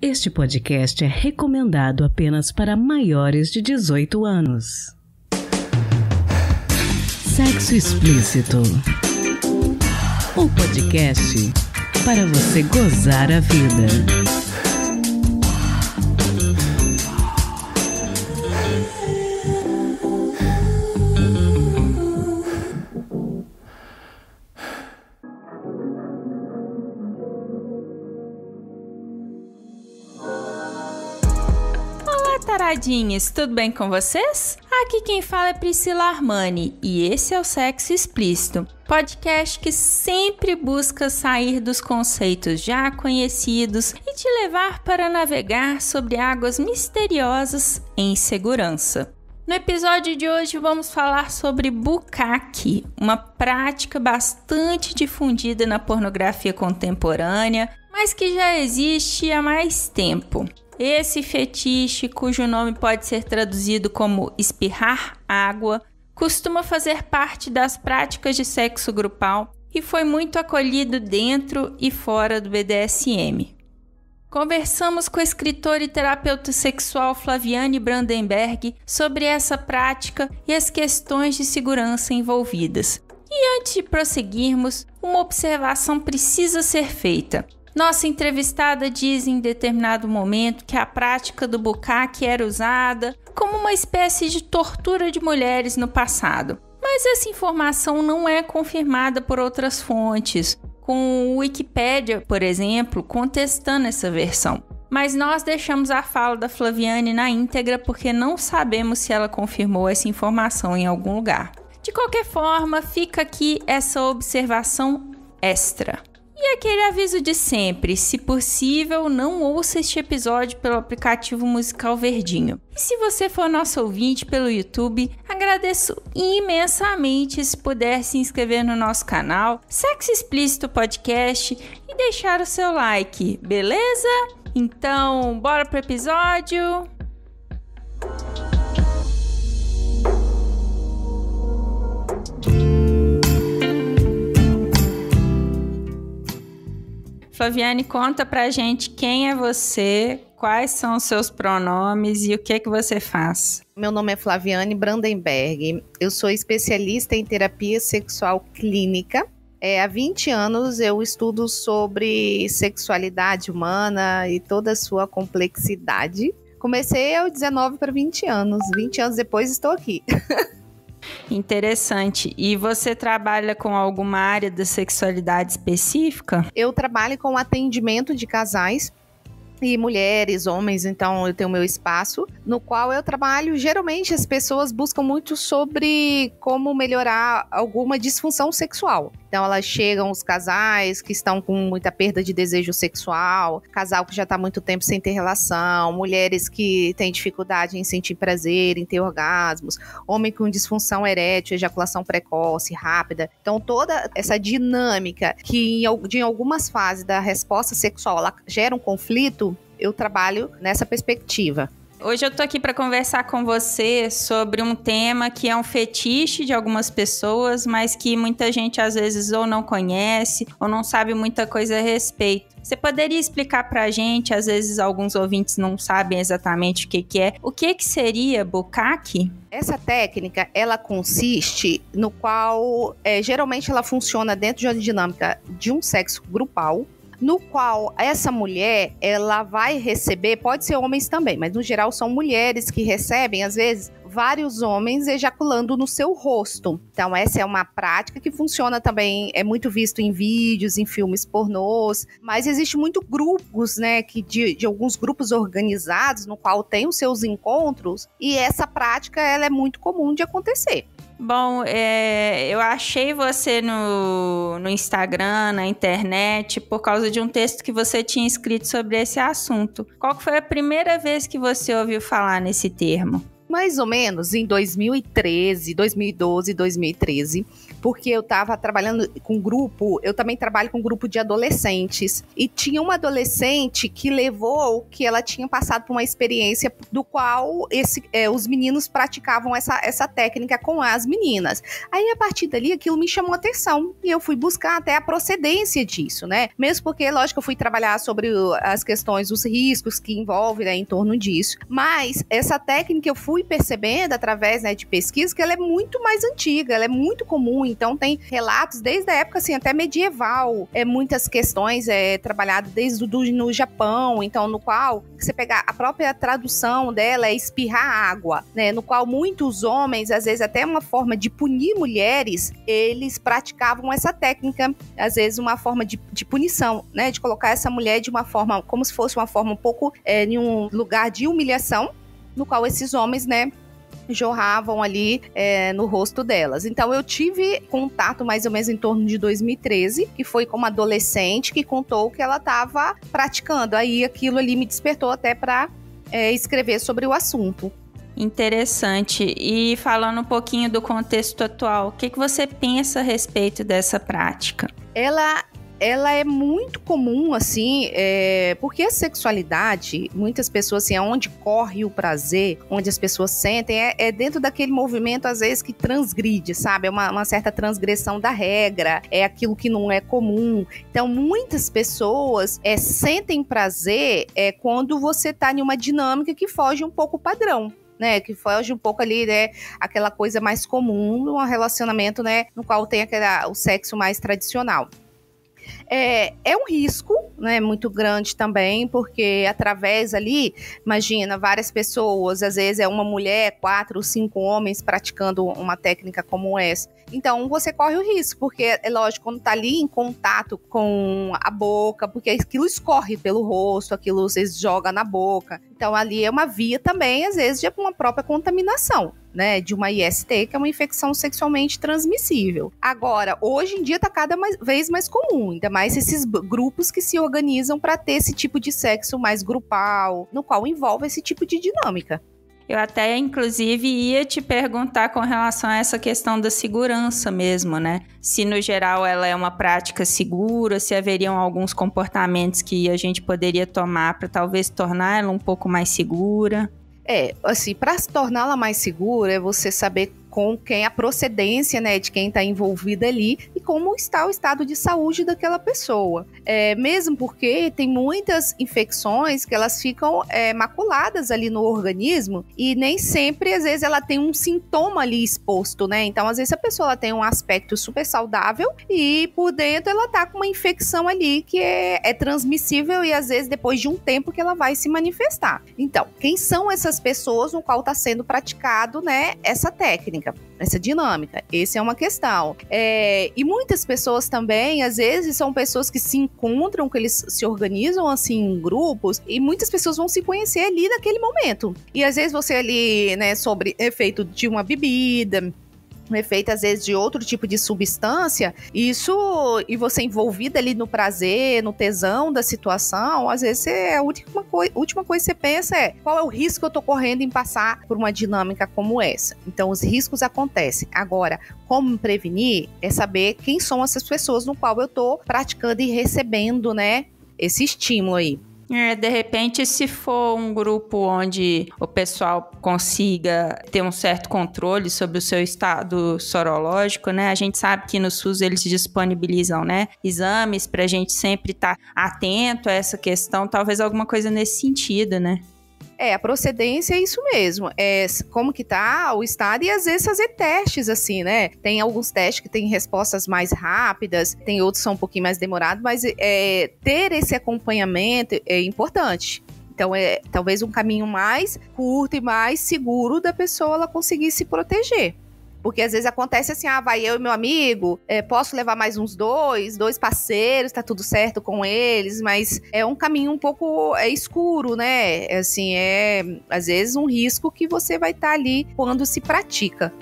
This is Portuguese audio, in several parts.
Este podcast é recomendado apenas para maiores de 18 anos. Sexo Explícito. O podcast para você gozar a vida. Taradinhas, tudo bem com vocês? Aqui quem fala é Priscila Armani e esse é o Sexo Explícito, podcast que sempre busca sair dos conceitos já conhecidos e te levar para navegar sobre águas misteriosas em segurança. No episódio de hoje vamos falar sobre bukkake, uma prática bastante difundida na pornografia contemporânea, mas que já existe há mais tempo. Esse fetiche, cujo nome pode ser traduzido como espirrar água, costuma fazer parte das práticas de sexo grupal e foi muito acolhido dentro e fora do BDSM. Conversamos com a escritora e terapeuta sexual Flaviane Brandenberg sobre essa prática e as questões de segurança envolvidas. E antes de prosseguirmos, uma observação precisa ser feita. Nossa entrevistada diz em determinado momento que a prática do bukkake era usada como uma espécie de tortura de mulheres no passado. Mas essa informação não é confirmada por outras fontes, com o Wikipédia, por exemplo, contestando essa versão. Mas nós deixamos a fala da Flaviane na íntegra porque não sabemos se ela confirmou essa informação em algum lugar. De qualquer forma, fica aqui essa observação extra. E aquele aviso de sempre, se possível, não ouça este episódio pelo aplicativo musical Verdinho. E se você for nosso ouvinte pelo YouTube, agradeço imensamente se puder se inscrever no nosso canal, Sexo Explícito Podcast, e deixar o seu like, beleza? Então, bora pro episódio! Flaviane, conta pra gente quem é você, quais são os seus pronomes e o que você faz. Meu nome é Flaviane Brandenberg, eu sou especialista em terapia sexual clínica. Há 20 anos eu estudo sobre sexualidade humana e toda a sua complexidade. Comecei aos 19 para 20 anos, 20 anos depois estou aqui. Interessante. E você trabalha com alguma área da sexualidade específica? Eu trabalho com atendimento de casais e mulheres, homens, então eu tenho meu espaço, no qual eu trabalho. Geralmente as pessoas buscam muito sobre como melhorar alguma disfunção sexual. Então elas chegam, os casais que estão com muita perda de desejo sexual, casal que já está há muito tempo sem ter relação, mulheres que têm dificuldade em sentir prazer, em ter orgasmos, homem com disfunção erétil, ejaculação precoce, rápida. Então toda essa dinâmica que em algumas fases da resposta sexual ela gera um conflito, eu trabalho nessa perspectiva. Hoje eu tô aqui para conversar com você sobre um tema que é um fetiche de algumas pessoas, mas que muita gente às vezes ou não conhece ou não sabe muita coisa a respeito. Você poderia explicar pra gente, às vezes alguns ouvintes não sabem exatamente o que é. O que seria bukkake? Essa técnica, ela consiste no qual, geralmente ela funciona dentro de uma dinâmica de um sexo grupal, no qual essa mulher, ela vai receber, pode ser homens também, mas no geral são mulheres que recebem, às vezes, vários homens ejaculando no seu rosto. Então essa é uma prática que funciona também, é muito visto em vídeos, em filmes pornôs, mas existe muito grupos, né, que de alguns grupos organizados, no qual tem os seus encontros, e essa prática, ela é muito comum de acontecer. Bom, eu achei você no Instagram, na internet, por causa de um texto que você tinha escrito sobre esse assunto. Qual foi a primeira vez que você ouviu falar nesse termo? Mais ou menos em 2013, 2012, 2013, porque eu estava trabalhando com grupo, eu também trabalho com grupo de adolescentes, e tinha uma adolescente que levou que ela tinha passado por uma experiência do qual os meninos praticavam essa técnica com as meninas. Aí, a partir dali, aquilo me chamou a atenção, e eu fui buscar até a procedência disso, né? Mesmo porque, lógico, eu fui trabalhar sobre as questões, os riscos que envolvem, né, em torno disso. Mas essa técnica eu fui percebendo através, né, de pesquisa que ela é muito mais antiga, ela é muito comum, então tem relatos desde a época, assim, até medieval, muitas questões trabalhadas desde no Japão, então no qual você pegar a própria tradução dela é espirrar água, né, no qual muitos homens, às vezes até uma forma de punir mulheres, eles praticavam essa técnica, às vezes uma forma de punição, né, de colocar essa mulher de uma forma, como se fosse uma forma um pouco em um lugar de humilhação, no qual esses homens, né, jorravam ali no rosto delas. Então eu tive contato mais ou menos em torno de 2013, que foi com uma adolescente que contou que ela estava praticando. Aí aquilo ali me despertou até para escrever sobre o assunto. Interessante. E falando um pouquinho do contexto atual, o que você pensa a respeito dessa prática? Ela é muito comum, assim, porque a sexualidade, muitas pessoas, assim, é onde corre o prazer, onde as pessoas sentem, é dentro daquele movimento, às vezes, que transgride, sabe? É uma certa transgressão da regra, é aquilo que não é comum. Então, muitas pessoas sentem prazer quando você tá em uma dinâmica que foge um pouco o padrão. Né, que foge um pouco ali, né, aquela coisa mais comum, um relacionamento, né, no qual tem o sexo mais tradicional. É um risco, né, muito grande também, porque através ali, imagina, várias pessoas, às vezes é uma mulher, 4 ou 5 homens praticando uma técnica como essa. Então, você corre o risco, porque é lógico, quando tá ali em contato com a boca, porque aquilo escorre pelo rosto, aquilo às vezes joga na boca. Então, ali é uma via também, às vezes, de uma própria contaminação, né, de uma IST, que é uma infecção sexualmente transmissível. Agora, hoje em dia tá cada vez mais comum, ainda mais esses grupos que se organizam para ter esse tipo de sexo mais grupal, no qual envolve esse tipo de dinâmica. Eu até, inclusive, ia te perguntar com relação a essa questão da segurança mesmo, né? Se, no geral, ela é uma prática segura, se haveriam alguns comportamentos que a gente poderia tomar para talvez tornar ela um pouco mais segura. Assim, para se torná-la mais segura, é você saber com quem a procedência, né, de quem está envolvido ali e como está o estado de saúde daquela pessoa. Mesmo porque tem muitas infecções que elas ficam maculadas ali no organismo e nem sempre, às vezes, ela tem um sintoma ali exposto, né? Então, às vezes, a pessoa ela tem um aspecto super saudável e por dentro ela tá com uma infecção ali que é transmissível e, às vezes, depois de um tempo que ela vai se manifestar. Então, quem são essas pessoas no qual está sendo praticado, né, essa técnica? Essa dinâmica, essa é uma questão. E muitas pessoas também, às vezes, são pessoas que se encontram, que eles se organizam assim em grupos, e muitas pessoas vão se conhecer ali naquele momento. E às vezes você ali, né, sobre efeito de uma bebida, um efeito às vezes de outro tipo de substância, e você envolvida ali no prazer, no tesão da situação, às vezes a última coisa que você pensa é qual é o risco que eu tô correndo em passar por uma dinâmica como essa. Então os riscos acontecem. Agora, como prevenir é saber quem são essas pessoas no qual eu tô praticando e recebendo, né, esse estímulo aí. De repente, se for um grupo onde o pessoal consiga ter um certo controle sobre o seu estado sorológico, né? A gente sabe que no SUS eles disponibilizam, né, exames pra gente sempre estar atento a essa questão, talvez alguma coisa nesse sentido, né? A procedência é isso mesmo, como que tá o estado e às vezes fazer testes assim, né? Tem alguns testes que têm respostas mais rápidas, tem outros que são um pouquinho mais demorados, mas ter esse acompanhamento é importante. Então, talvez um caminho mais curto e mais seguro da pessoa ela conseguir se proteger. Porque às vezes acontece assim, vai eu e meu amigo, posso levar mais uns dois parceiros, tá tudo certo com eles, mas é um caminho um pouco escuro, né? Assim, às vezes um risco que você vai estar ali quando se pratica.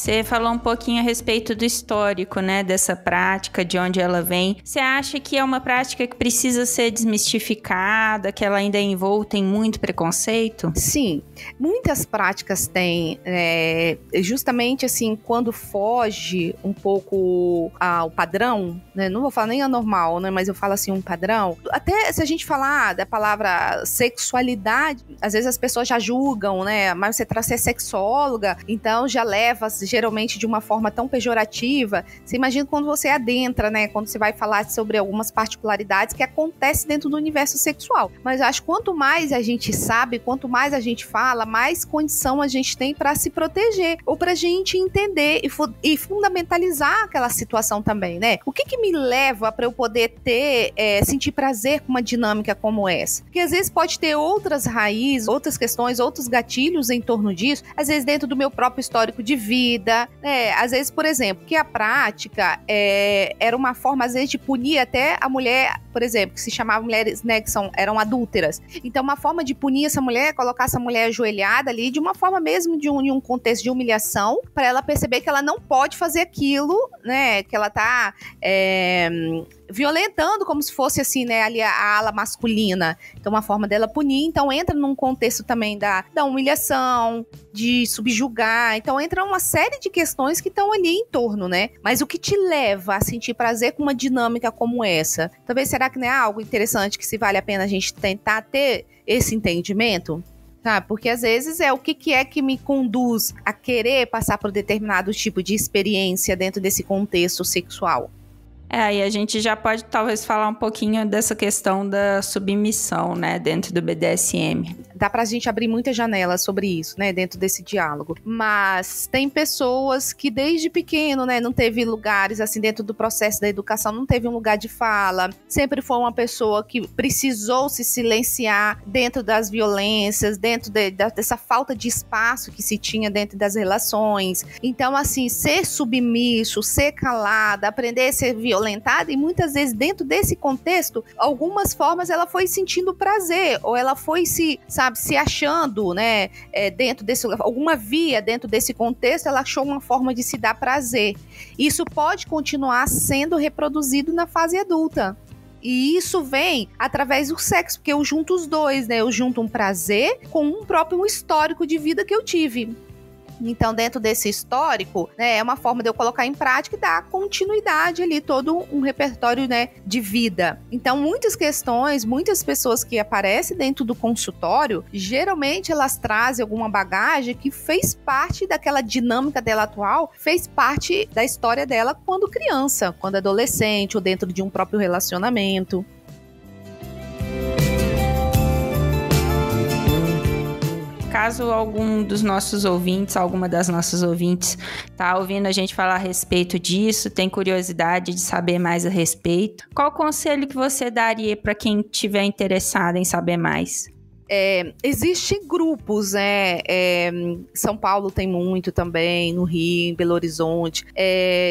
Você falou um pouquinho a respeito do histórico, né, dessa prática, de onde ela vem. Você acha que é uma prática que precisa ser desmistificada, que ela ainda é envolta em muito preconceito? Sim, muitas práticas têm, justamente assim, quando foge um pouco ao padrão, né, não vou falar nem anormal, né, mas eu falo assim, um padrão. Até se a gente falar da palavra sexualidade, às vezes as pessoas já julgam, né, mas você ser sexóloga, então já leva geralmente de uma forma tão pejorativa. Você imagina quando você adentra, né, quando você vai falar sobre algumas particularidades que acontecem dentro do universo sexual. Mas eu acho que quanto mais a gente sabe, quanto mais a gente fala, mais condição a gente tem para se proteger, ou para a gente entender e fundamentalizar aquela situação também, né? O que me leva para eu poder sentir prazer com uma dinâmica como essa? Porque às vezes pode ter outras raízes, outras questões, outros gatilhos em torno disso, às vezes dentro do meu próprio histórico de vida, né? Às vezes, por exemplo, que a prática era uma forma, às vezes, de punir até a mulher, por exemplo, que se chamava mulheres, né, que eram adúlteras. Então, uma forma de punir essa mulher, colocar essa mulher ajoelhada ali, de uma forma mesmo de um contexto de humilhação, para ela perceber que ela não pode fazer aquilo, né, que ela tá violentando, como se fosse assim, né, ali a ala masculina. Então, uma forma dela punir, então entra num contexto também da humilhação, de subjugar, então entra uma série de questões que estão ali em torno, né? Mas o que te leva a sentir prazer com uma dinâmica como essa? Talvez, será que não é algo interessante que se vale a pena a gente tentar ter esse entendimento? Tá, porque às vezes o que é que me conduz a querer passar por determinado tipo de experiência dentro desse contexto sexual? E a gente já pode talvez falar um pouquinho dessa questão da submissão, né, dentro do BDSM. Dá pra gente abrir muitas janelas sobre isso, né, dentro desse diálogo. Mas tem pessoas que desde pequeno, né, não teve lugares, assim, dentro do processo da educação, não teve um lugar de fala. Sempre foi uma pessoa que precisou se silenciar dentro das violências, dentro dessa falta de espaço que se tinha dentro das relações. Então, assim, ser submisso, ser calada, aprender a ser violentada, e muitas vezes dentro desse contexto, algumas formas ela foi sentindo prazer, ou ela foi se achando, né, dentro desse, alguma via dentro desse contexto, ela achou uma forma de se dar prazer. Isso pode continuar sendo reproduzido na fase adulta. E isso vem através do sexo, porque eu junto os dois, né? Eu junto um prazer com um próprio histórico de vida que eu tive. Então, dentro desse histórico, né, é uma forma de eu colocar em prática e dar continuidade ali, todo um repertório, né, de vida. Então, muitas questões, muitas pessoas que aparecem dentro do consultório, geralmente elas trazem alguma bagagem que fez parte daquela dinâmica dela atual, fez parte da história dela quando criança, quando adolescente, ou dentro de um próprio relacionamento. Caso algum dos nossos ouvintes, alguma das nossas ouvintes tá ouvindo a gente falar a respeito disso, tem curiosidade de saber mais a respeito, qual conselho que você daria para quem estiver interessado em saber mais? Existem grupos, né? São Paulo tem muito também, no Rio, em Belo Horizonte.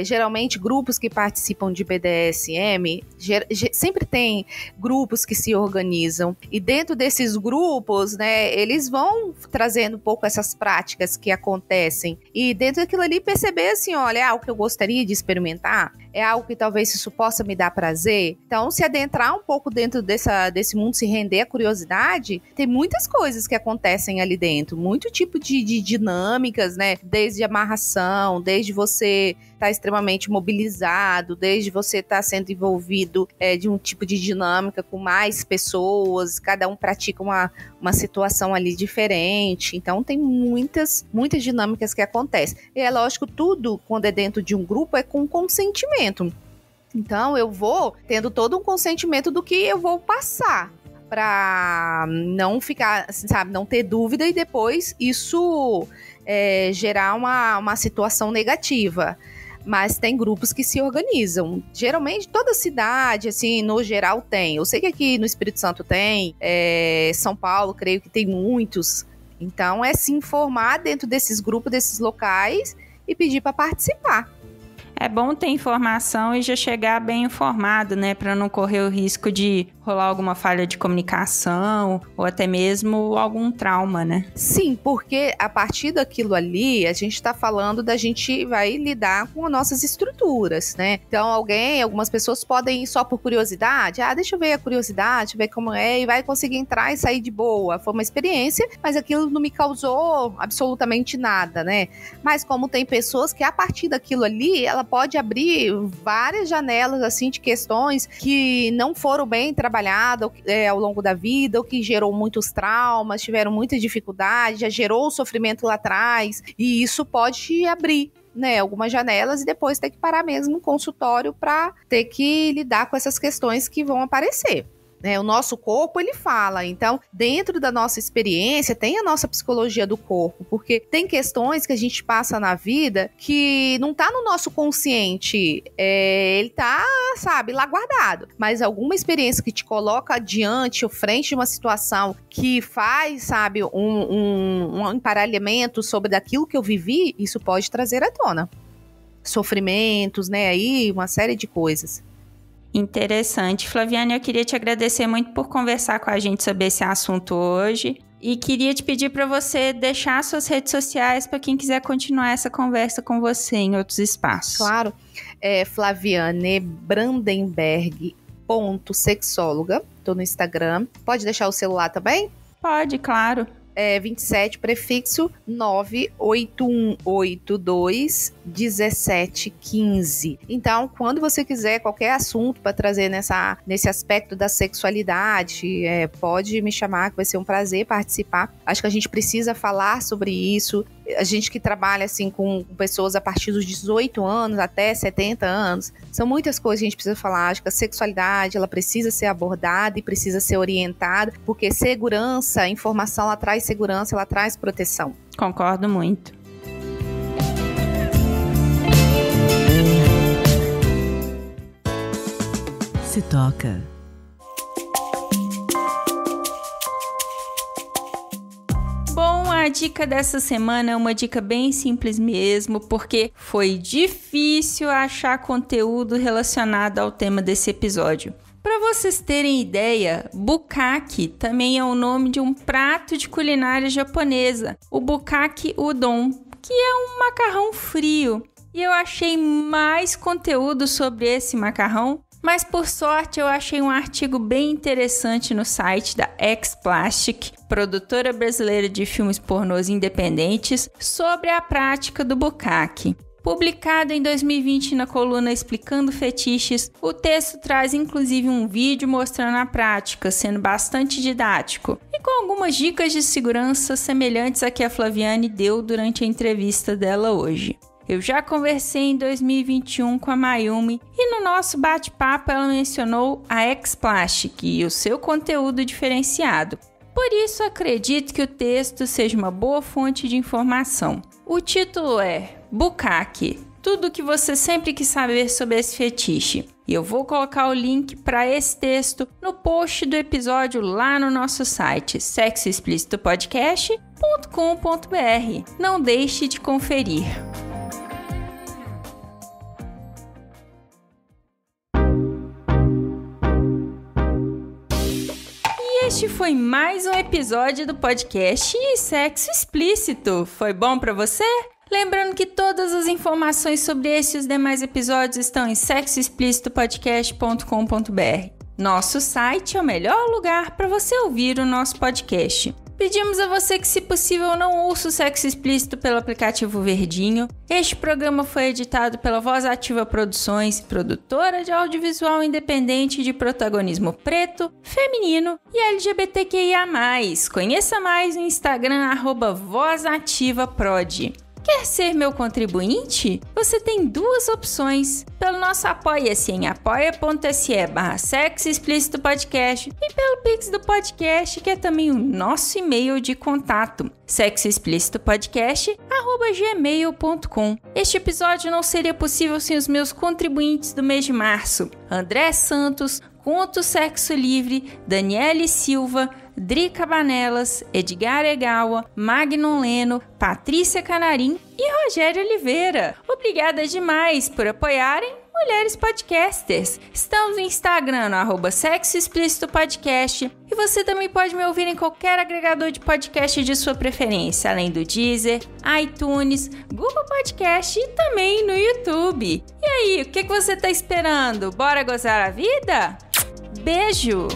Geralmente, grupos que participam de BDSM, sempre tem grupos que se organizam. E dentro desses grupos, né, eles vão trazendo um pouco essas práticas que acontecem. E dentro daquilo ali, perceber assim, olha, é algo que eu gostaria de experimentar? É algo que talvez isso possa me dar prazer? Então, se adentrar um pouco dentro desse mundo, se render à curiosidade, tem muitas coisas que acontecem ali dentro, muito tipo de dinâmicas, né? Desde amarração, desde você estar extremamente mobilizado, desde você estar sendo envolvido de um tipo de dinâmica com mais pessoas, cada um pratica uma situação ali diferente. Então, tem muitas dinâmicas que acontecem. E é lógico, tudo, quando é dentro de um grupo, é com consentimento. Então, eu vou tendo todo um consentimento do que eu vou passar, para não ficar, assim, sabe, não ter dúvida e depois isso gerar uma situação negativa. Mas tem grupos que se organizam. Geralmente, toda cidade, assim, no geral, tem. Eu sei que aqui no Espírito Santo tem, São Paulo, creio que tem muitos. Então, é se informar dentro desses grupos, desses locais e pedir para participar. É bom ter informação e já chegar bem informado, né? Para não correr o risco de rolar alguma falha de comunicação ou até mesmo algum trauma, né? Sim, porque a partir daquilo ali, a gente tá falando da gente vai lidar com as nossas estruturas, né? Então, algumas pessoas podem ir só por curiosidade. Deixa eu ver a curiosidade, ver como é, e vai conseguir entrar e sair de boa. Foi uma experiência, mas aquilo não me causou absolutamente nada, né? Mas como tem pessoas que a partir daquilo ali, ela pode abrir várias janelas, assim, de questões que não foram bem trabalhadas ao longo da vida, ou que gerou muitos traumas, tiveram muita dificuldade, já gerou sofrimento lá atrás, e isso pode abrir, né, algumas janelas, e depois ter que parar mesmo no consultório para ter que lidar com essas questões que vão aparecer. O nosso corpo, ele fala. Então, dentro da nossa experiência, tem a nossa psicologia do corpo, porque tem questões que a gente passa na vida que não tá no nosso consciente, ele tá, sabe, lá guardado. Mas alguma experiência que te coloca diante ou frente de uma situação que faz, sabe, um emparelhamento sobre daquilo que eu vivi, isso pode trazer à tona sofrimentos, né, aí uma série de coisas. Interessante. Flaviane, eu queria te agradecer muito por conversar com a gente sobre esse assunto hoje e queria te pedir para você deixar suas redes sociais para quem quiser continuar essa conversa com você em outros espaços. Claro, Flaviane Brandenberg.sexóloga, tô no Instagram. Pode deixar o celular também? Pode, claro. 27, prefixo 98182 1715. Então, quando você quiser qualquer assunto para trazer nesse aspecto da sexualidade, pode me chamar, que vai ser um prazer participar. Acho que a gente precisa falar sobre isso. A gente que trabalha assim com pessoas a partir dos 18 anos até 70 anos, são muitas coisas que a gente precisa falar. Acho que a sexualidade, ela precisa ser abordada e precisa ser orientada, porque segurança, informação, ela traz segurança, ela traz proteção. Concordo muito. Se toca. Bom, a dica dessa semana é uma dica bem simples mesmo, porque foi difícil achar conteúdo relacionado ao tema desse episódio. Para vocês terem ideia, bukkake também é o nome de um prato de culinária japonesa, o bukkake udon, que é um macarrão frio. E eu achei mais conteúdo sobre esse macarrão, mas por sorte eu achei um artigo bem interessante no site da X-Plastic, produtora brasileira de filmes pornôs independentes, sobre a prática do bukkake. Publicado em 2020 na coluna Explicando Fetiches, o texto traz inclusive um vídeo mostrando a prática, sendo bastante didático, e com algumas dicas de segurança semelhantes a que a Flaviane deu durante a entrevista dela hoje. Eu já conversei em 2021 com a Mayumi e no nosso bate-papo ela mencionou a X-Plastic e o seu conteúdo diferenciado. Por isso acredito que o texto seja uma boa fonte de informação. O título é Bukkake, tudo o que você sempre quis saber sobre esse fetiche. E eu vou colocar o link para esse texto no post do episódio lá no nosso site sexoexplicitopodcast.com.br. Não deixe de conferir. Este foi mais um episódio do podcast Sexo Explícito. Foi bom para você? Lembrando que todas as informações sobre este e os demais episódios estão em sexoexplicitopodcast.com.br. Nosso site é o melhor lugar para você ouvir o nosso podcast. Pedimos a você que, se possível, não ouça o Sexo Explícito pelo aplicativo Verdinho. Este programa foi editado pela Voz Ativa Produções, produtora de audiovisual independente de protagonismo preto, feminino e LGBTQIA+. Conheça mais no Instagram @VozAtivaProd. Quer ser meu contribuinte? Você tem duas opções. Pelo nosso Apoia-se em apoia.se/Sexo Explícito Podcast e pelo Pix do podcast, que é também o nosso e-mail de contato, sexoexplicitopodcast@gmail.com. Este episódio não seria possível sem os meus contribuintes do mês de março: André Santos, Conto Sexo Livre, Daniele Silva, Drica Banelas, Edgar Egawa, Magnum Leno, Patrícia Canarim e Rogério Oliveira. Obrigada demais por apoiarem Mulheres Podcasters. Estamos no Instagram, no @Sexo Explícito Podcast. E você também pode me ouvir em qualquer agregador de podcast de sua preferência, além do Deezer, iTunes, Google Podcast e também no YouTube. E aí, o que você tá esperando? Bora gozar a vida? Beijo!